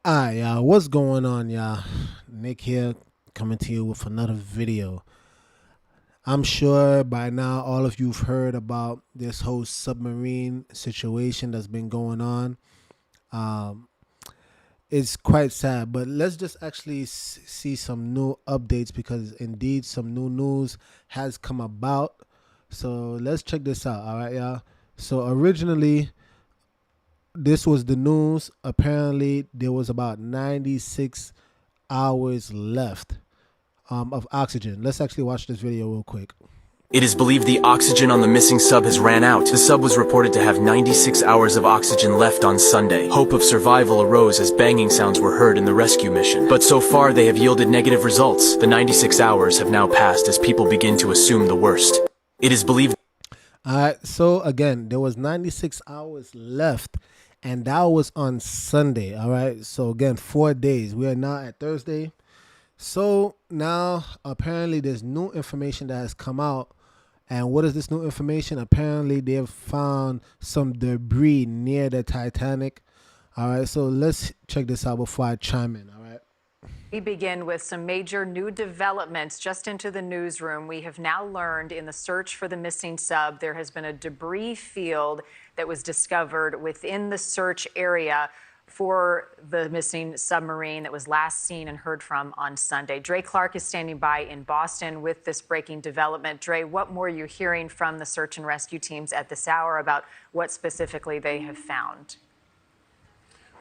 Alright, y'all, what's going on, y'all? Nick here, coming to you with another video. I'm sure by now all of you've heard about this whole submarine situation that's been going on. Um, it's quite sad, but let's just actually see some new updates because indeed some new news has come about. So let's check this out, all right, y'all? So originally, this was the news. Apparently, there was about 96 hours left of oxygen. Let's actually watch this video real quick. It is believed the oxygen on the missing sub has ran out. The sub was reported to have 96 hours of oxygen left on Sunday. Hope of survival arose as banging sounds were heard in the rescue mission. But so far they have yielded negative results. The 96 hours have now passed as people begin to assume the worst. It is believed. All right, so again, there was 96 hours left, and that was on Sunday. All right, so again, 4 days. We are now at Thursday. So now apparently there's new information that has come out. And what is this new information? Apparently they've found some debris near the Titanic. All right, so let's check this out before I chime in. All right. We begin with some major new developments just into the newsroom. We have now learned in the search for the missing sub, there has been a debris field that was discovered within the search area for the missing submarine that was last seen and heard from on Sunday. Dre Clark is standing by in Boston with this breaking development. Dre, what more are you hearing from the search and rescue teams at this hour about what specifically they have found?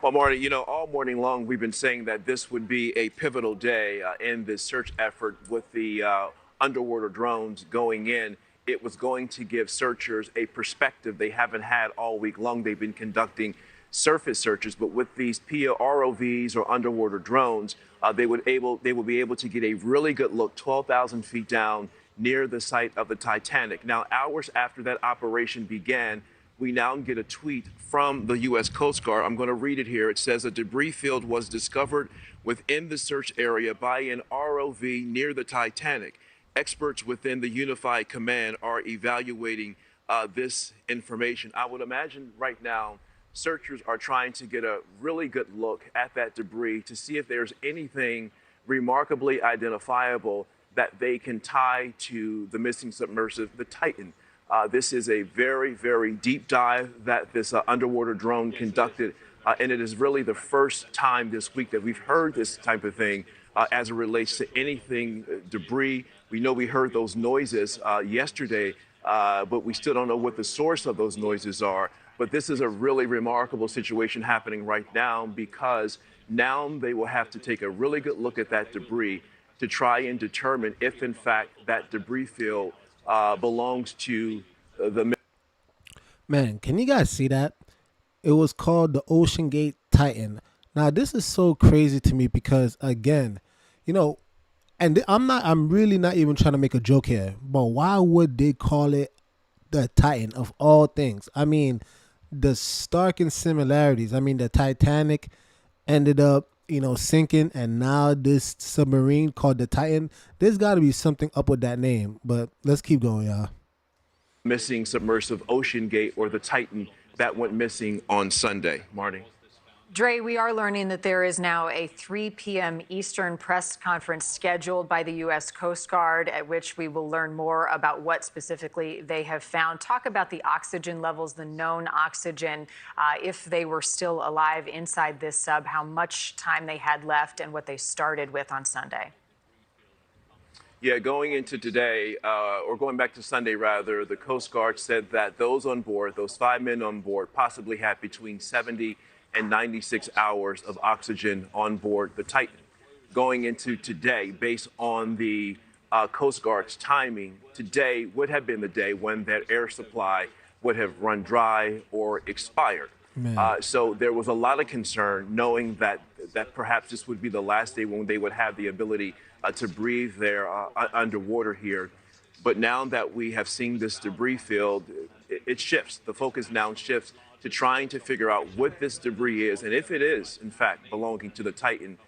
Well, Marty, all morning long we've been saying that this would be a pivotal day in this search effort with the underwater drones going in. It was going to give searchers a perspective they haven't had all week long. They've been conducting surface searches, but with these ROVs or underwater drones, they will be able to get a really good look 12,000 feet down near the site of the Titanic. Now, hours after that operation began, we now get a tweet from the U.S. Coast Guard. I'm going to read it here. It says a debris field was discovered within the search area by an ROV near the Titanic. Experts within the Unified Command are evaluating this information. I would imagine right now searchers are trying to get a really good look at that debris to see if there's anything remarkably identifiable that they can tie to the missing submersive, the Titan. This is a very, very deep dive that this underwater drone conducted, and it is really the first time this week that we've heard this type of thing as it relates to anything debris. We know we heard those noises yesterday, but we still don't know what the source of those noises are. But this is a really remarkable situation happening right now because now they will have to take a really good look at that debris to try and determine if, in fact, that debris field belongs to the. Man, can you guys see that? It was called the OceanGate Titan. Now, this is so crazy to me because, again, and I'm really not even trying to make a joke here, but why would they call it the Titan of all things? I mean, the stark similarities. I mean, the Titanic ended up, sinking, and now this submarine called the Titan. There's got to be something up with that name, but let's keep going, y'all. Missing submersive OceanGate or the Titan that went missing on Sunday. Marty. Dre, we are learning that there is now a 3 p.m. Eastern press conference scheduled by the U.S. Coast Guard, at which we will learn more about what specifically they have found. Talk about the oxygen levels, the known oxygen, if they were still alive inside this sub, how much time they had left, and what they started with on Sunday. Yeah, going into today, or going back to Sunday rather, the Coast Guard said that those on board, those 5 men on board, possibly had between 70 and 96 hours of oxygen on board the Titan. Going into today, based on the Coast Guard's timing, today would have been the day when that air supply would have run dry or expired. So there was a lot of concern knowing that perhaps this would be the last day when they would have the ability to breathe there underwater here. But now that we have seen this debris field, it shifts. The focus now shifts to trying to figure out what this debris is. And if it is, in fact, belonging to the Titan,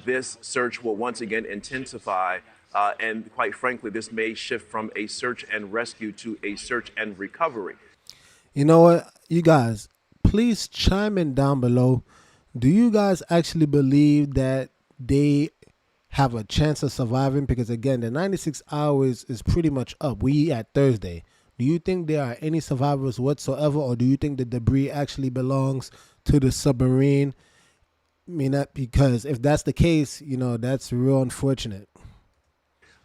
this search will once again intensify. And quite frankly, this may shift from a search and rescue to a search and recovery. You know what, you guys, please chime in down below. Do you guys actually believe that they have a chance of surviving? Because again, the 96 hours is pretty much up. We at Thursday. Do you think there are any survivors whatsoever, or do you think the debris actually belongs to the submarine? I mean, that, because if that's the case, that's real unfortunate.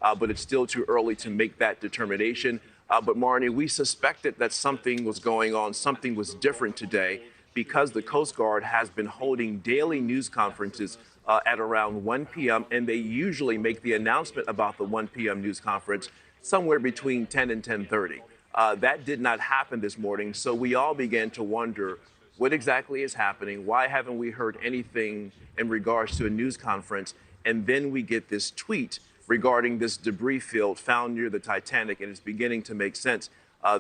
But it's still too early to make that determination. But Marnie, we suspected that something was going on, something was different today, because the Coast Guard has been holding daily news conferences at around 1 p.m. And they usually make the announcement about the 1 p.m. news conference somewhere between 10 and 10:30. That did not happen this morning, so we all began to wonder what exactly is happening. Why haven't we heard anything in regards to a news conference? And then we get this tweet regarding this debris field found near the Titanic, and it's beginning to make sense.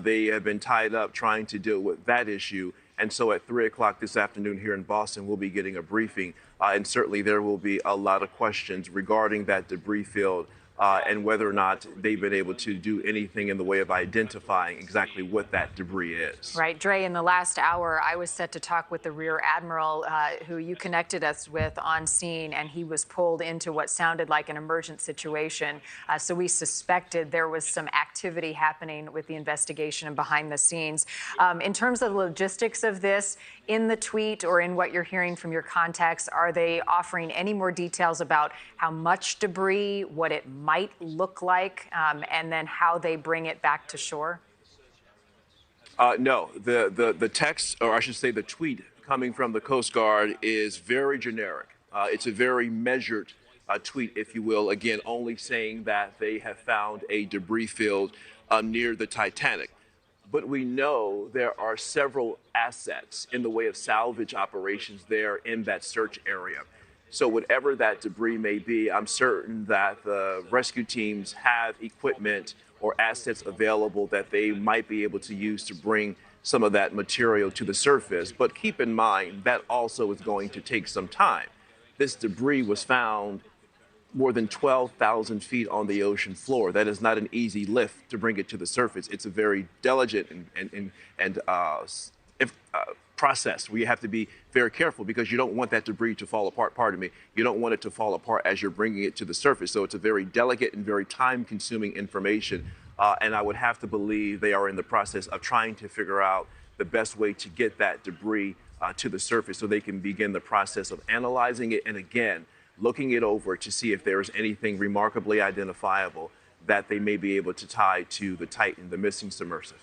They have been tied up trying to deal with that issue. And so at 3 o'clock this afternoon here in Boston, we'll be getting a briefing. And certainly there will be a lot of questions regarding that debris field and whether or not they've been able to do anything in the way of identifying exactly what that debris is. Right, Dre, in the last hour, I was set to talk with the Rear Admiral who you connected us with on scene, and he was pulled into what sounded like an emergent situation. So we suspected there was some activity happening with the investigation and behind the scenes. In terms of the logistics of this, in the tweet or in what you're hearing from your contacts, are they offering any more details about how much debris, what it might look like, and then how they bring it back to shore? No, the text, or I should say the tweet coming from the Coast Guard is very generic. It's a very measured tweet, if you will, again, only saying that they have found a debris field near the Titanic. But we know there are several assets in the way of salvage operations there in that search area. So whatever that debris may be, I'm certain that the rescue teams have equipment or assets available that they might be able to use to bring some of that material to the surface. But keep in mind, that also is going to take some time. This debris was found more than 12,000 feet on the ocean floor. That is not an easy lift to bring it to the surface. It's a very delicate and process where you have to be very careful because you don't want that debris to fall apart. Pardon me. You don't want it to fall apart as you're bringing it to the surface. So it's a very delicate and very time-consuming information. And I would have to believe they are in the process of trying to figure out the best way to get that debris to the surface so they can begin the process of analyzing it and again, looking it over to see if there is anything remarkably identifiable that they may be able to tie to the Titan, the missing submersive.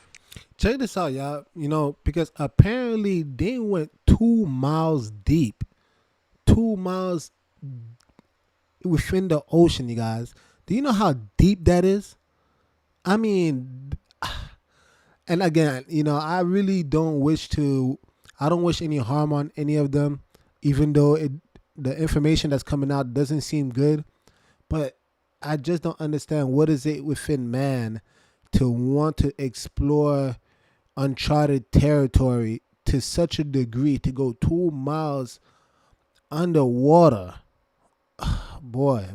Check this out, y'all. Because apparently they went 2 miles deep, 2 miles within the ocean, you guys. Do you know how deep that is? I mean, and again, I really don't wish any harm on any of them, even though the information that's coming out doesn't seem good. But I just don't understand what is it within man to want to explore uncharted territory to such a degree to go 2 miles underwater. Boy.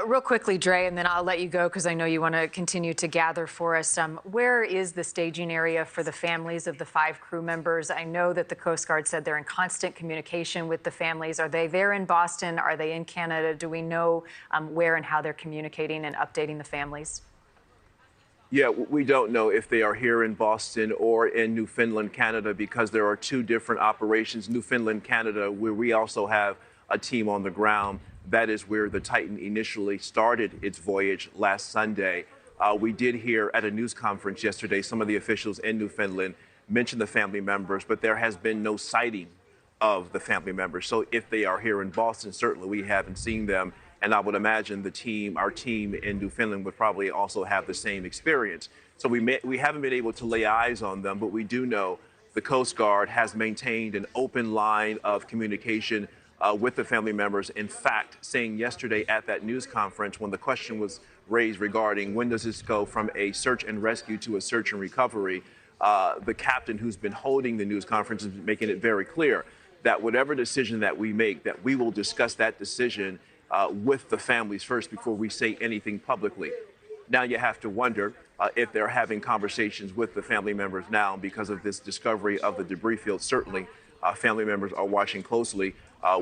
Real quickly, Dre, and then I'll let you go because I know you want to continue to gather for us. Where is the staging area for the families of the 5 crew members? I know that the Coast Guard said they're in constant communication with the families. Are they there in Boston? Are they in Canada? Do we know where and how they're communicating and updating the families? Yeah, we don't know if they are here in Boston or in Newfoundland, Canada, because there are 2 different operations. Newfoundland, Canada, where we also have a team on the ground. That is where the Titan initially started its voyage last Sunday. We did hear at a news conference yesterday, some of the officials in Newfoundland mention the family members, but there has been no sighting of the family members. So if they are here in Boston, certainly we haven't seen them. And I would imagine our team in Newfoundland would probably also have the same experience. So we haven't been able to lay eyes on them, but we do know the Coast Guard has maintained an open line of communication with the family members. In fact, saying yesterday at that news conference, when the question was raised regarding when does this go from a search and rescue to a search and recovery, the captain who's been holding the news conference is making it very clear that whatever decision that we make, that we will discuss that decision with the families first before we say anything publicly. Now you have to wonder if they're having conversations with the family members now because of this discovery of the debris field. Certainly, family members are watching closely,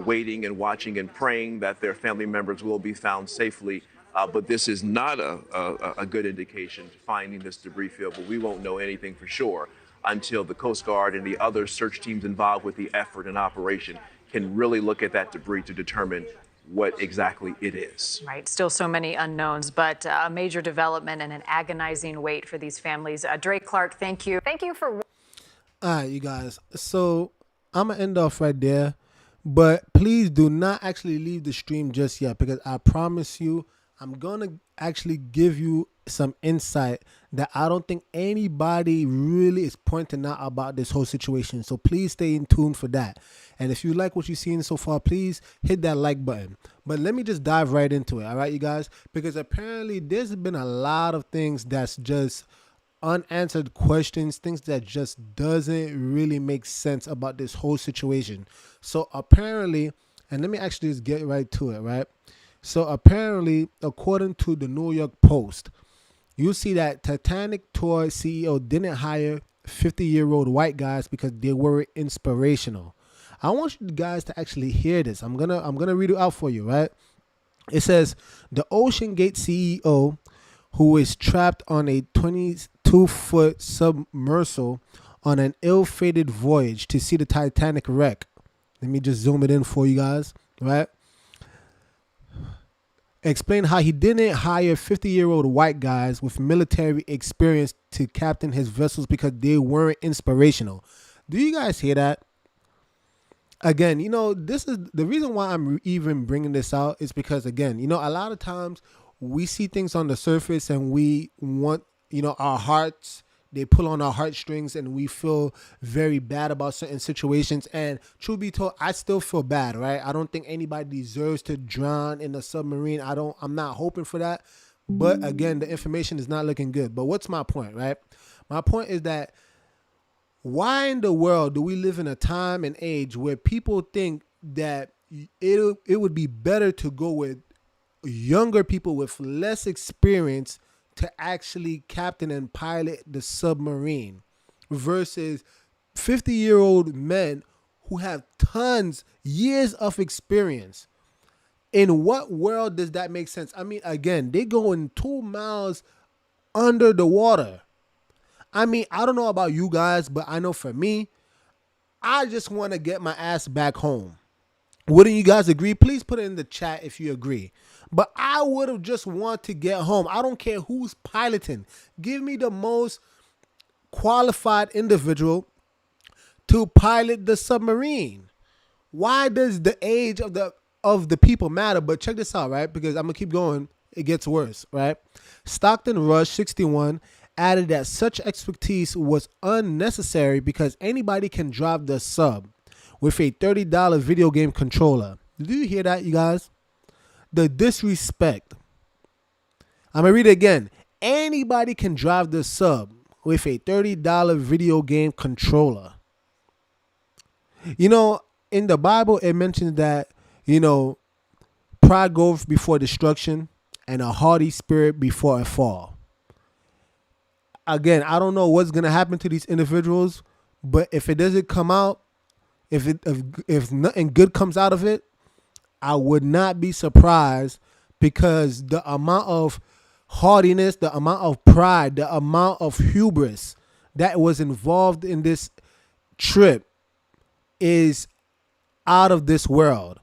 waiting and watching and praying that their family members will be found safely. But this is not a good indication to finding this debris field, but we won't know anything for sure until the Coast Guard and the other search teams involved with the effort and operation can really look at that debris to determine what exactly it is. Right. Still so many unknowns, but a major development and an agonizing wait for these families. Drake Clark, thank you. Thank you for. All right, you guys. So I'm going to end off right there. But please do not actually leave the stream just yet, because I promise you I'm going to actually give you some insight that I don't think anybody really is pointing out about this whole situation. So please stay in tune for that. And if you like what you've seen so far, please hit that like button. But let me just dive right into it. All right, you guys, because apparently there's been a lot of things that's just unanswered questions, things that just doesn't really make sense about this whole situation. So apparently, and let me actually just get right to it, right? So apparently, according to the New York Post, you see that Titanic tour CEO didn't hire 50-year-old white guys because they were inspirational. I want you guys to actually hear this. I'm gonna read it out for you, right? It says the OceanGate CEO, who is trapped on a 22-foot submersible on an ill-fated voyage to see the Titanic wreck. Let me just zoom it in for you guys, right? Explain how he didn't hire 50-year-old white guys with military experience to captain his vessels because they weren't inspirational. Do you guys hear that? Again, you know, this is the reason why I'm even bringing this out is because, again, you know, a lot of times we see things on the surface and we want, you know, our hearts, they pull on our heartstrings and we feel very bad about certain situations. And truth be told, I still feel bad, right? I don't think anybody deserves to drown in a submarine. I'm not hoping for that. But again, the information is not looking good. But what's my point, right? My point is that why in the world do we live in a time and age where people think that it would be better to go with younger people with less experience to actually captain and pilot the submarine versus 50-year-old men who have years of experience? In what world does that make sense? I mean, again, they going 2 miles under the water. I mean, I don't know about you guys, but I know for me, I just want to get my ass back home. Wouldn't you guys agree? Please put it in the chat if you agree. But I would have just want to get home. I don't care who's piloting. Give me the most qualified individual to pilot the submarine. Why does the age of the people matter? But check this out, right? Because I'm going to keep going. It gets worse, right? Stockton Rush, 61, added that such expertise was unnecessary because anybody can drive the sub with a $30 video game controller. Do you hear that, you guys? The disrespect. I'm going to read it again. Anybody can drive the sub with a $30 video game controller. You know, in the Bible, it mentions that, you know, pride goes before destruction and a haughty spirit before a fall. Again, I don't know what's going to happen to these individuals, but if it doesn't come out, if nothing good comes out of it, I would not be surprised, because the amount of haughtiness, the amount of pride, the amount of hubris that was involved in this trip is out of this world.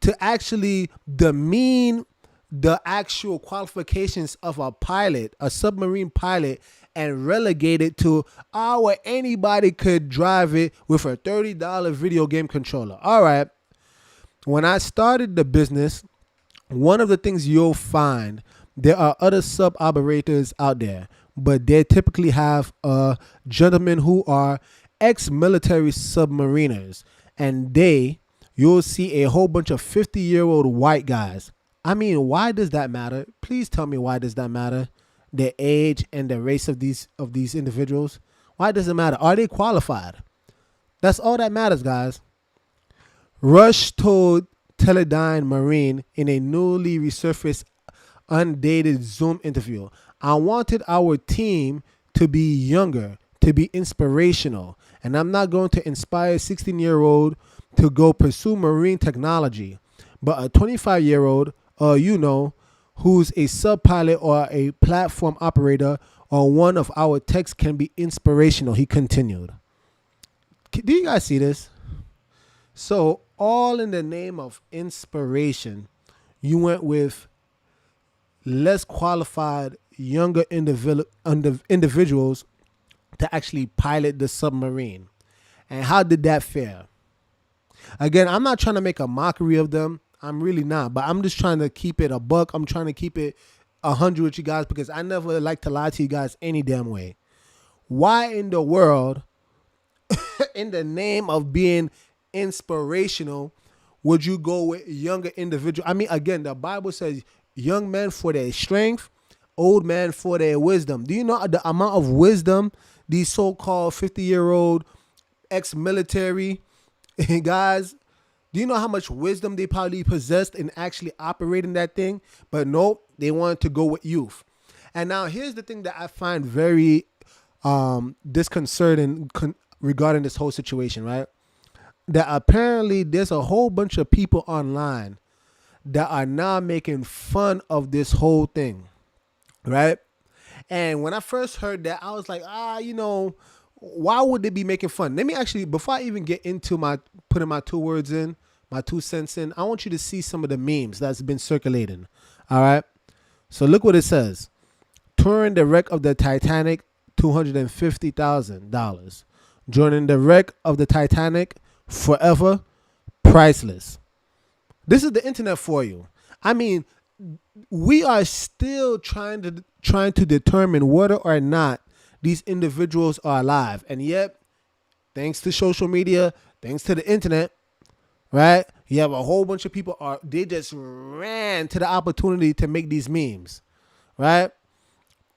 To actually demean the actual qualifications of a pilot, a submarine pilot, and relegate it to, where anybody could drive it with a $30 video game controller. All right. When I started the business, one of the things you'll find, there are other sub operators out there, but they typically have gentlemen who are ex-military submariners, and you'll see a whole bunch of 50-year-old white guys. I mean, why does that matter? Please tell me, why does that matter? The age and the race of these individuals. Why does it matter? Are they qualified? That's all that matters, guys. Rush told Teledyne Marine in a newly resurfaced, undated Zoom interview, "I wanted our team to be younger, to be inspirational, And I'm not going to inspire a 16-year-old to go pursue marine technology. But a 25-year-old, who's a sub pilot or a platform operator on one of our techs can be inspirational, he continued. Do you guys see this? So, all in the name of inspiration, you went with less qualified, younger individuals to actually pilot the submarine. And how did that fare? Again, I'm not trying to make a mockery of them. I'm really not. But I'm just trying to keep it a buck. I'm trying to keep it 100 with you guys because I never like to lie to you guys any damn way. Why in the world, in the name of being inspirational, would you go with younger individual? I mean, again, the Bible says young men for their strength, old men for their wisdom. Do you know the amount of wisdom these so-called 50-year-old ex-military guys, do you know how much wisdom they probably possessed in actually operating that thing? But nope, they wanted to go with youth. And now here's the thing that I find very disconcerting regarding this whole situation, right? That apparently there's a whole bunch of people online that are now making fun of this whole thing, right? And when I first heard that, I was like, why would they be making fun? Let me actually, before I even get into my putting my 2 cents in, I want you to see some of the memes that's been circulating. All right. So look what it says. Touring the wreck of the Titanic, $250,000. Joining the wreck of the Titanic, forever, priceless. This is the internet for you. I mean, we are still trying to determine whether or not these individuals are alive. And yet, thanks to social media, thanks to the internet, right? You have a whole bunch of people they just ran to the opportunity to make these memes, right?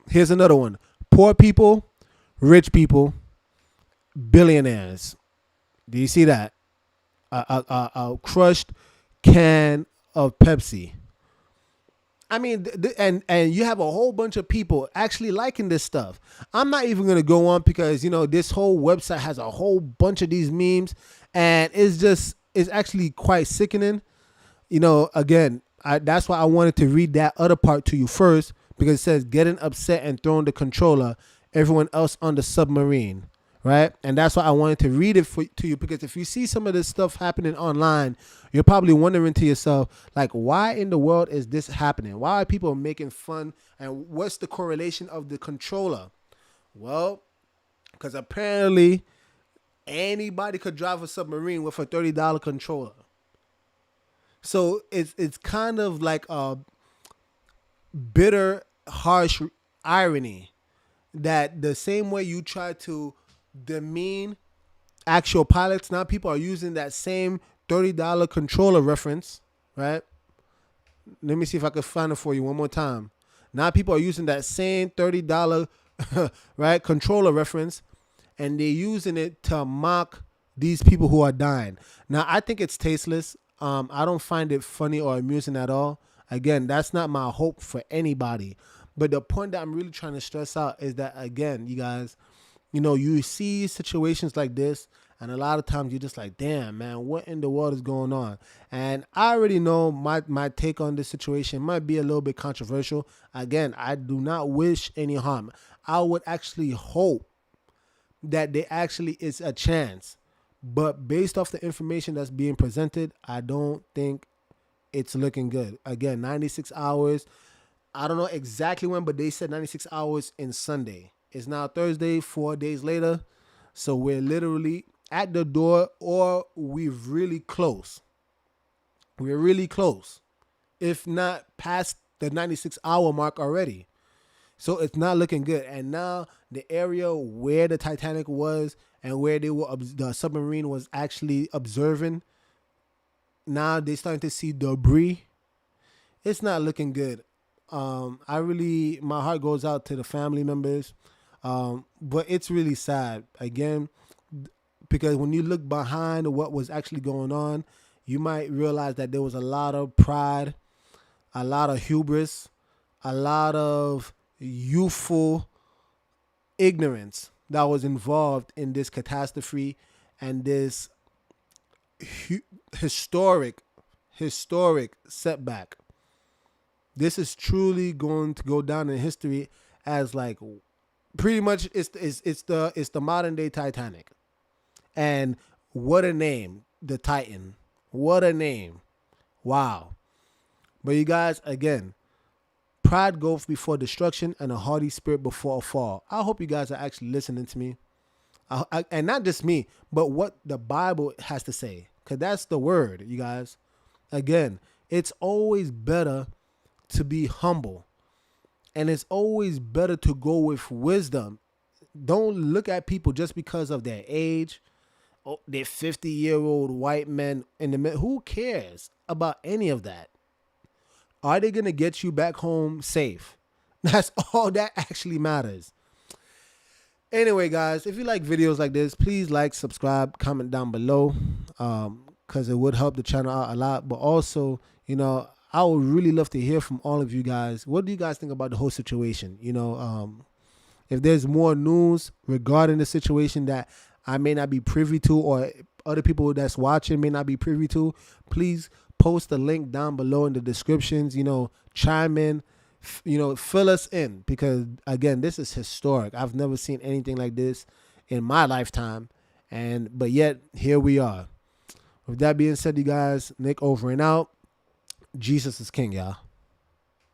Here's another one. Poor people, rich people, billionaires. Do you see that? A crushed can of Pepsi. I mean, and you have a whole bunch of people actually liking this stuff. I'm not even going to go on because, this whole website has a whole bunch of these memes and it's actually quite sickening. Again, that's why I wanted to read that other part to you first because it says getting upset and throwing the controller, everyone else on the submarine. Right. And that's why I wanted to read it to you, because if you see some of this stuff happening online, you're probably wondering to yourself, like, why in the world is this happening? Why are people making fun? And what's the correlation of the controller? Well, because apparently anybody could drive a submarine with a $30 controller. So it's kind of like a bitter, harsh irony that the same way you try to demean actual pilots, now people are using that same $30 controller reference, right? Let me see if I can find it for you one more time. Now people are using that same $30 right controller reference, and they're using it to mock these people who are dying. Now I think it's tasteless. I don't find it funny or amusing at all. Again, that's not my hope for anybody. But the point that I'm really trying to stress out is that, again, you guys, you see situations like this, and a lot of times you're just like, damn, man, what in the world is going on? And I already know my take on this situation might be a little bit controversial. Again, I do not wish any harm. I would actually hope that there actually is a chance. But based off the information that's being presented, I don't think it's looking good. Again, 96 hours. I don't know exactly when, but they said 96 hours in Sunday. It's now Thursday, 4 days later. So we're literally at the door, or we're really close. We're really close, if not past the 96-hour mark already. So it's not looking good. And now the area where the Titanic was and where the submarine was actually observing, now they're starting to see debris. It's not looking good. My heart goes out to the family members. But it's really sad, again, because when you look behind what was actually going on, you might realize that there was a lot of pride, a lot of hubris, a lot of youthful ignorance that was involved in this catastrophe and this historic setback. This is truly going to go down in history as like pretty much it's the modern day Titanic. And what a name, the Titan. What a name. Wow. But you guys, again, pride goeth before destruction and a haughty spirit before a fall. I hope you guys are actually listening to me. And not just me, but what the Bible has to say. Because that's the word, you guys. Again, it's always better to be humble. And it's always better to go with wisdom. Don't look at people just because of their age. Oh, they're 50-year-old white men in the middle. Who cares about any of that? Are they going to get you back home safe? That's all that actually matters. Anyway, guys, if you like videos like this, please like, subscribe, comment down below, because it would help the channel out a lot. But also, you know, I would really love to hear from all of you guys. What do you guys think about the whole situation? You know, if there's more news regarding the situation that I may not be privy to, or other people that's watching may not be privy to, please post the link down below in the descriptions. You know, chime in, you know, fill us in, because again, this is historic. I've never seen anything like this in my lifetime, but yet here we are. With that being said, you guys, Nick over and out. Jesus is king, y'all.